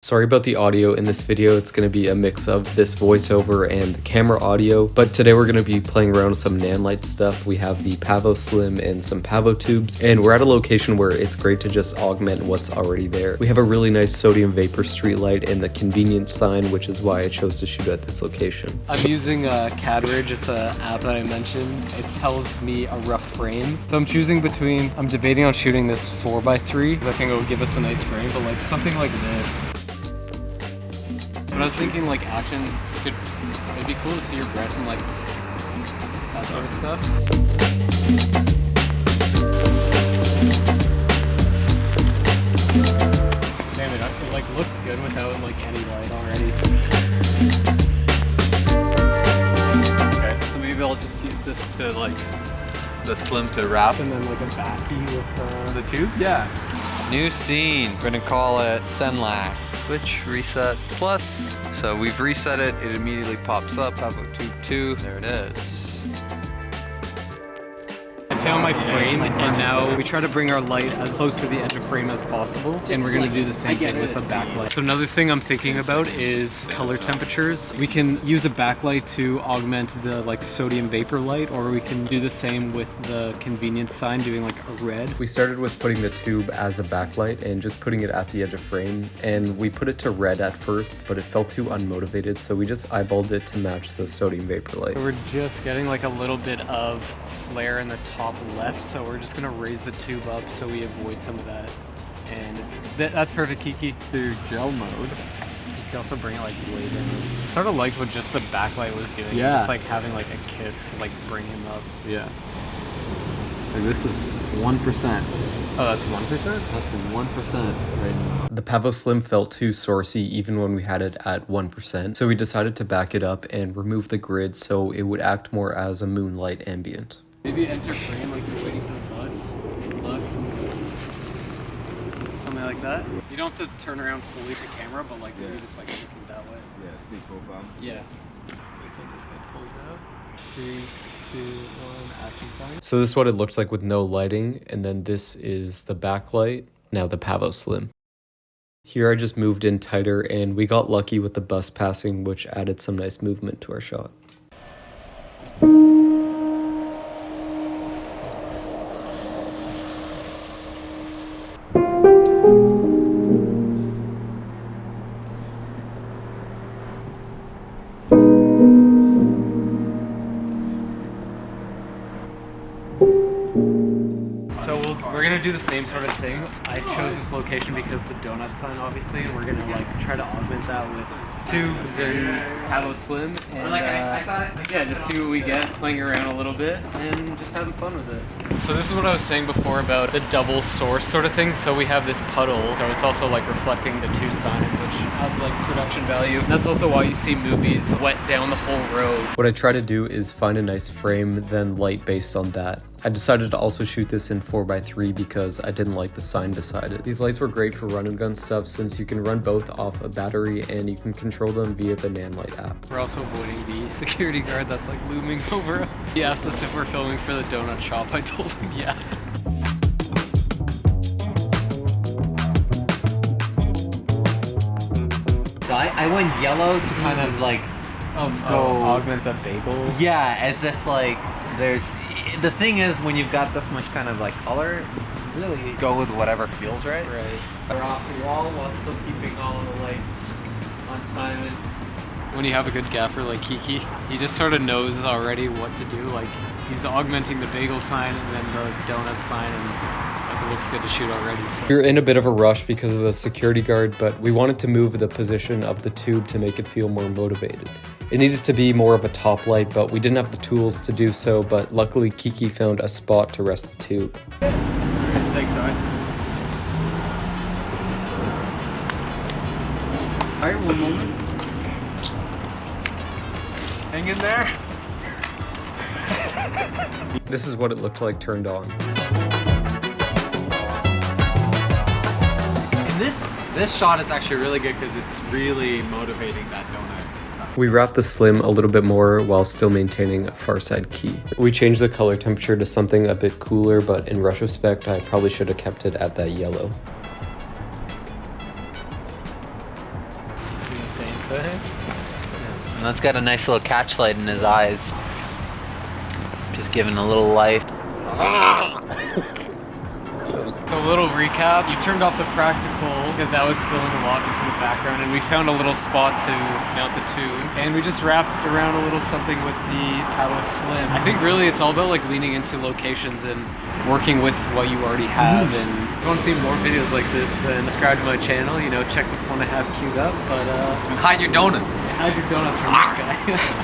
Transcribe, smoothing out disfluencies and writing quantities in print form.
Sorry about the audio in this video. It's going to be a mix of this voiceover and the camera audio, but today we're going to be playing around with some nanlite stuff. We have the Pavo Slim and some Pavo tubes, and we're at a location where it's great to just augment what's already there. We have a really nice sodium vapor street light and the convenience sign, which is why I chose to shoot at this location. I'm using Cadridge. It's an app that I mentioned. It tells me a rough frame. So I'm choosing between, I'm debating on shooting this 4x3 because I think it would give us a nice frame, but like something like this. But I was thinking like action, it'd be cool to see your breath and like that sort of stuff. Damn it like looks good without like any light already. Okay, so maybe I'll just use this to like the Slim to wrap. And then like a backy with The tube? Yeah. New scene. We're gonna call it Senlac. Switch, reset, plus. So we've reset it, it immediately pops up. Pavo tube 2, there it is. I found my frame, and now we try to bring our light as close to the edge of frame as possible, and we're going to do the same thing with a backlight. So another thing I'm thinking about is color temperatures. We can use a backlight to augment the like sodium vapor light, or we can do the same with the convenience sign, doing like a red. We started with putting the tube as a backlight and just putting it at the edge of frame, and we put it to red at first, but it felt too unmotivated, so we just eyeballed it to match the sodium vapor light. So we're just getting like a little bit of flare in the top left, so we're just gonna raise the tube up so we avoid some of that. And that's perfect, Kiki. Through gel mode. You can also bring it like way down. I sort of liked what just the backlight was doing. Yeah. Just like having like a kiss to like bring him up. Yeah. And this is 1%. Oh, that's 1%? That's 1% right now. The Pavo Slim felt too sourcey even when we had it at 1%, so we decided to back it up and remove the grid so it would act more as a moonlight ambient. Maybe enter frame like you're waiting for the bus. Look. Something like that. You don't have to turn around fully to camera, but like maybe just like looking that way. Yeah, sneak profile. Yeah. Wait till this guy pulls out. 3, 2, 1, action sign. So this is what it looks like with no lighting, and then this is the backlight, now the Pavo Slim. Here I just moved in tighter, and we got lucky with the bus passing, which added some nice movement to our shot. So we're gonna do the same sort of thing. I chose this location because the donut sign, obviously, and we're gonna like try to augment that with tubes and Pavo Slim, and yeah, just see what we get, playing around a little bit and just having fun with it. So this is what I was saying before about the double source sort of thing. So we have this puddle, so it's also like reflecting the two signs, which adds like production value. And that's also why you see movies wet down the whole road. What I try to do is find a nice frame, then light based on that. I decided to also shoot this in 4x3 because I didn't like the sign beside it. These lights were great for run and gun stuff since you can run both off a battery and you can control them via the nanlite app. We're also avoiding the security guard that's like looming over us. He asked us if we're filming for the donut shop. I told him yeah. I went yellow to kind of like augment the bagel. Yeah, as if like there's the thing is when you've got this much kind of like color, really go with whatever feels right. Right. We're off the wall while still keeping all of the light on silent. When you have a good gaffer like Kiki, he just sort of knows already what to do. Like he's augmenting the bagel sign and then the donut sign, and like it looks good to shoot already. So. We were in a bit of a rush because of the security guard, but we wanted to move the position of the tube to make it feel more motivated. It needed to be more of a top light, but we didn't have the tools to do so, but luckily Kiki found a spot to rest the tube. Thanks, Alright, one moment. Hang in there. This is what it looked like turned on. And this shot is actually really good because it's really motivating that donut. We wrapped the Slim a little bit more while still maintaining a far side key. We changed the color temperature to something a bit cooler, but in retrospect, I probably should have kept it at that yellow. And that's got a nice little catch light in his eyes. Just giving a little life. So a little recap, you turned off the practical because that was spilling a lot into the background, and we found a little spot to mount the tube, and we just wrapped around a little something with the Pavo Slim. I think really it's all about like leaning into locations and working with what you already have, and if you want to see more videos like this, then subscribe to my channel, you know, check this one I have queued up, but And hide your donuts. hide your donuts from this guy.